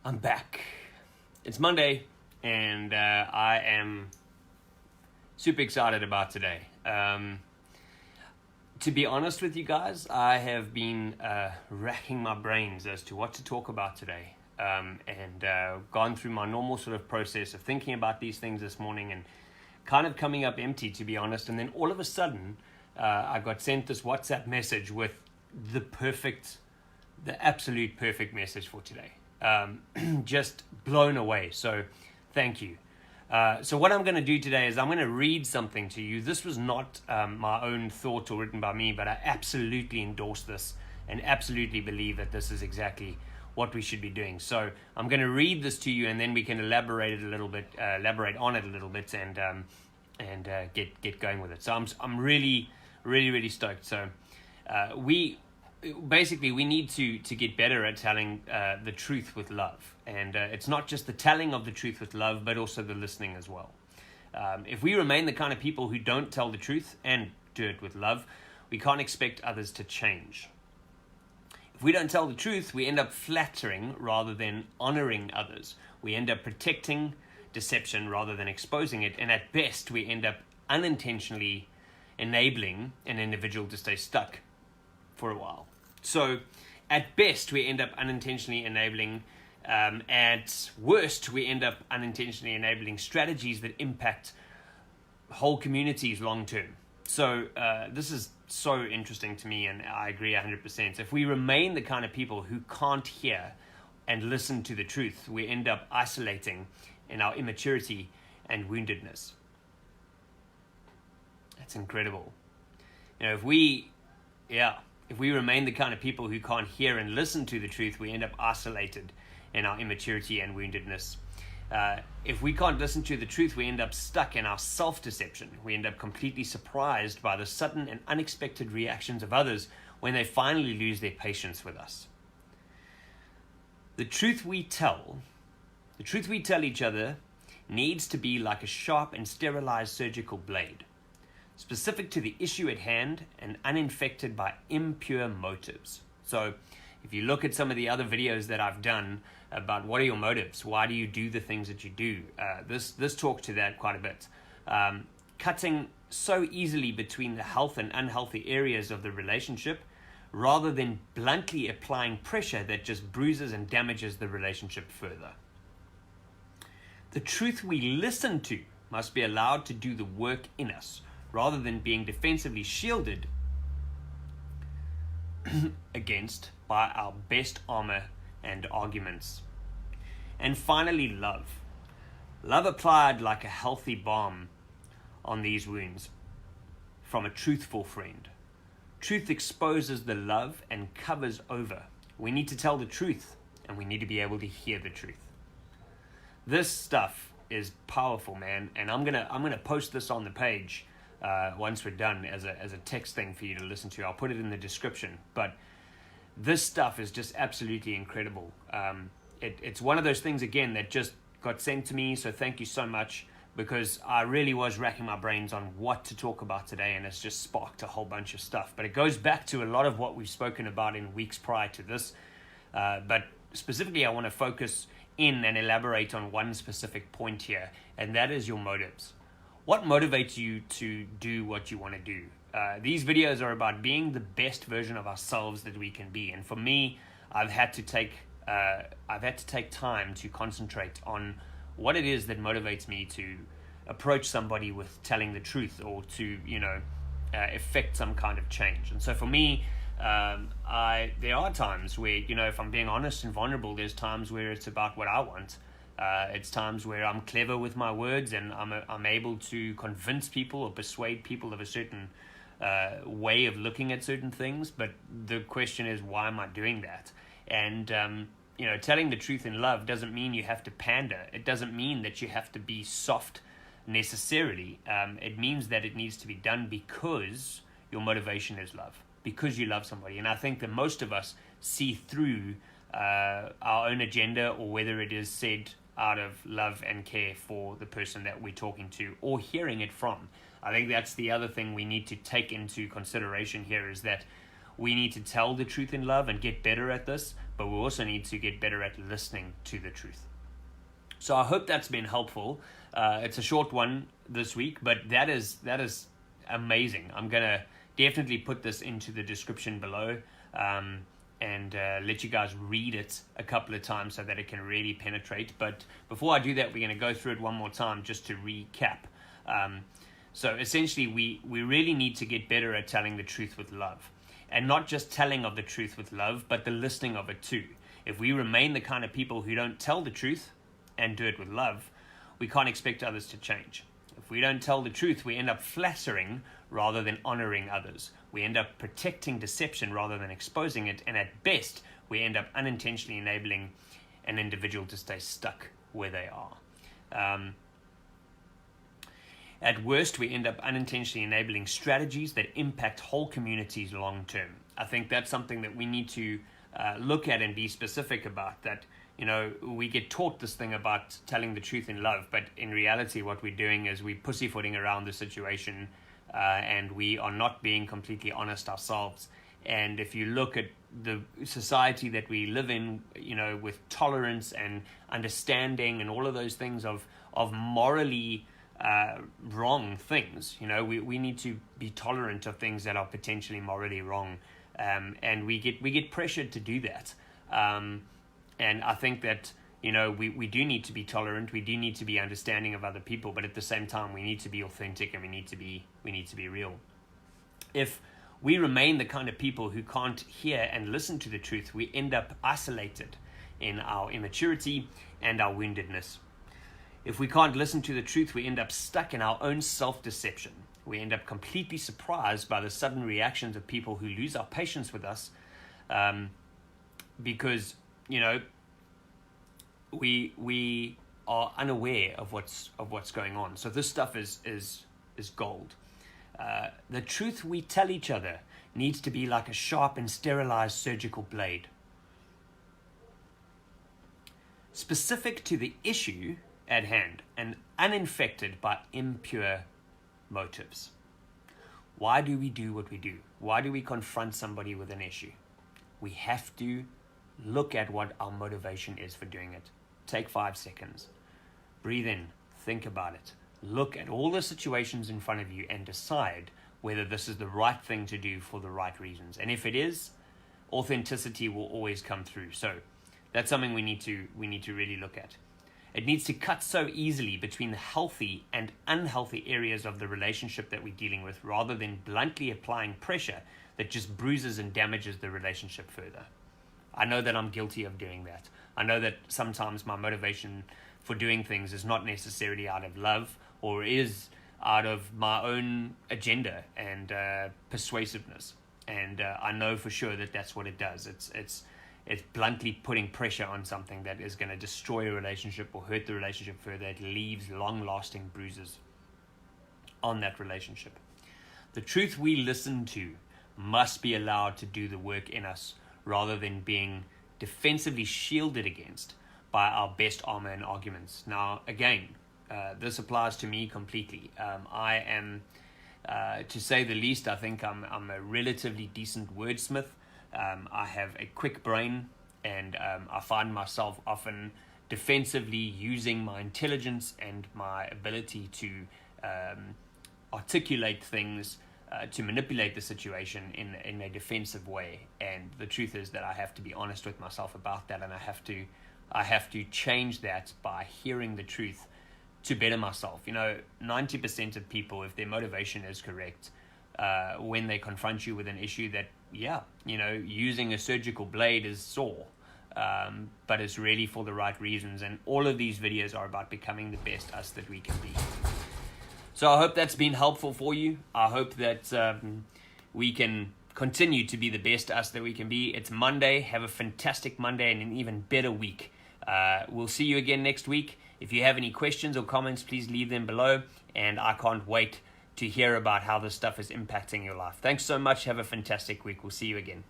I'm back. It's Monday, and I am super excited about today. To be honest with you guys, I have been racking my brains as to what to talk about today, and gone through my normal sort of process of thinking about these things this morning and kind of coming up empty, to be honest. And then all of a sudden, I got sent this WhatsApp message with the absolute perfect message for today. Just blown away. So thank you. So what I'm going to do today is I'm going to read something to you. This was not my own thought or written by me, but I absolutely endorse this and absolutely believe that this is exactly what we should be doing. So I'm going to read this to you, and then we can elaborate on it a little bit, and get going with it. So I'm really stoked. So we need to get better at telling the truth with love. And it's not just the telling of the truth with love, but also the listening as well. If we remain the kind of people who don't tell the truth and do it with love, we can't expect others to change. If we don't tell the truth, we end up flattering rather than honoring others. We end up protecting deception rather than exposing it. And at best, we end up unintentionally enabling an individual to stay stuck for a while. So at best, we end up unintentionally enabling. At worst, we end up unintentionally enabling strategies that impact whole communities long term. So this is so interesting to me, and I agree 100%. If we remain the kind of people who can't hear and listen to the truth, we end up isolating in our immaturity and woundedness. That's incredible. You know, if we remain the kind of people who can't hear and listen to the truth, we end up isolated in our immaturity and woundedness. If we can't listen to the truth, we end up stuck in our self-deception. We end up completely surprised by the sudden and unexpected reactions of others when they finally lose their patience with us. The truth we tell each other needs to be like a sharp and sterilized surgical blade, specific to the issue at hand and uninfected by impure motives. So if you look at some of the other videos that I've done about what are your motives, why do you do the things that you do, this talks to that quite a bit. Cutting so easily between the health and unhealthy areas of the relationship, rather than bluntly applying pressure that just bruises and damages the relationship further. The truth we listen to must be allowed to do the work in us, rather than being defensively shielded against by our best armor and arguments. And finally, love. Love applied like a healthy balm on these wounds from a truthful friend. Truth exposes the love and covers over. We need to tell the truth, and we need to be able to hear the truth. This stuff is powerful, man, and I'm gonna post this on the page once we're done as a text thing for you to listen to. I'll put it in the description. But this stuff is just absolutely incredible. It's one of those things, again, that just got sent to me, so thank you so much, because I really was racking my brains on what to talk about today, and it's just sparked a whole bunch of stuff. But it goes back to a lot of what we've spoken about in weeks prior to this. But specifically, I want to focus in and elaborate on one specific point here, and that is your motives. What motivates you to do what you want to do? These videos are about being the best version of ourselves that we can be. And for me, I've had to take time to concentrate on what it is that motivates me to approach somebody with telling the truth, or to effect some kind of change. And so for me, there are times where, if I'm being honest and vulnerable, there's times where it's about what I want. It's times where I'm clever with my words, and I'm able to convince people or persuade people of a certain way of looking at certain things. But the question is, why am I doing that? And telling the truth in love doesn't mean you have to pander. It doesn't mean that you have to be soft necessarily. It means that it needs to be done because your motivation is love, because you love somebody. And I think that most of us see through our own agenda, or whether it is said out of love and care for the person that we're talking to or hearing it from. I think that's the other thing we need to take into consideration here, is that we need to tell the truth in love and get better at this, but we also need to get better at listening to the truth. So I hope that's been helpful. It's a short one this week, but that is amazing. I'm going to definitely put this into the description below and let you guys read it a couple of times so that it can really penetrate. But before I do that, we're going to go through it one more time just to recap. So essentially, we really need to get better at telling the truth with love. And not just telling of the truth with love, but the listening of it too. If we remain the kind of people who don't tell the truth and do it with love, we can't expect others to change. If we don't tell the truth, we end up flattering rather than honoring others. We end up protecting deception rather than exposing it. And at best, we end up unintentionally enabling an individual to stay stuck where they are. At worst, we end up unintentionally enabling strategies that impact whole communities long term. I think that's something that we need to look at and be specific about. That, we get taught this thing about telling the truth in love, but in reality, what we're doing is we're pussyfooting around the situation, and we are not being completely honest ourselves. And if you look at the society that we live in, with tolerance and understanding and all of those things of morally wrong things, we need to be tolerant of things that are potentially morally wrong, and we get pressured to do that. And I think that we do need to be tolerant, we do need to be understanding of other people, but at the same time we need to be authentic and we need to be real. If we remain the kind of people who can't hear and listen to the truth, we end up isolated in our immaturity and our woundedness. If we can't listen to the truth, we end up stuck in our own self-deception. We end up completely surprised by the sudden reactions of people who lose our patience with us, because we are unaware of what's going on. So this stuff is gold. The truth we tell each other needs to be like a sharp and sterilized surgical blade, specific to the issue at hand and uninfected by impure motives. Why do we do what we do? Why do we confront somebody with an issue? We have to look at what our motivation is for doing it. Take 5 seconds. Breathe in. Think about it. Look at all the situations in front of you and decide whether this is the right thing to do for the right reasons. And if it is, authenticity will always come through. So that's something we need to really look at. It needs to cut so easily between the healthy and unhealthy areas of the relationship that we're dealing with, rather than bluntly applying pressure that just bruises and damages the relationship further. I know that I'm guilty of doing that. I know that sometimes my motivation for doing things is not necessarily out of love, or is out of my own agenda and persuasiveness. And I know for sure that that's what it does. It's bluntly putting pressure on something that is going to destroy a relationship or hurt the relationship further. It leaves long-lasting bruises on that relationship. The truth we listen to must be allowed to do the work in us, rather than being defensively shielded against by our best armor and arguments. Now, again, this applies to me completely. I am, to say the least, I think I'm a relatively decent wordsmith. I have a quick brain, and I find myself often defensively using my intelligence and my ability to articulate things to manipulate the situation in a defensive way. And the truth is that I have to be honest with myself about that, and I have to change that by hearing the truth to better myself. 90% of people, if their motivation is correct, when they confront you with an issue that, using a surgical blade is sore, but it's really for the right reasons. And all of these videos are about becoming the best us that we can be. So I hope that's been helpful for you. I hope that we can continue to be the best us that we can be. It's Monday. Have a fantastic Monday and an even better week. We'll see you again next week. If you have any questions or comments, please leave them below. And I can't wait to hear about how this stuff is impacting your life. Thanks so much. Have a fantastic week. We'll see you again.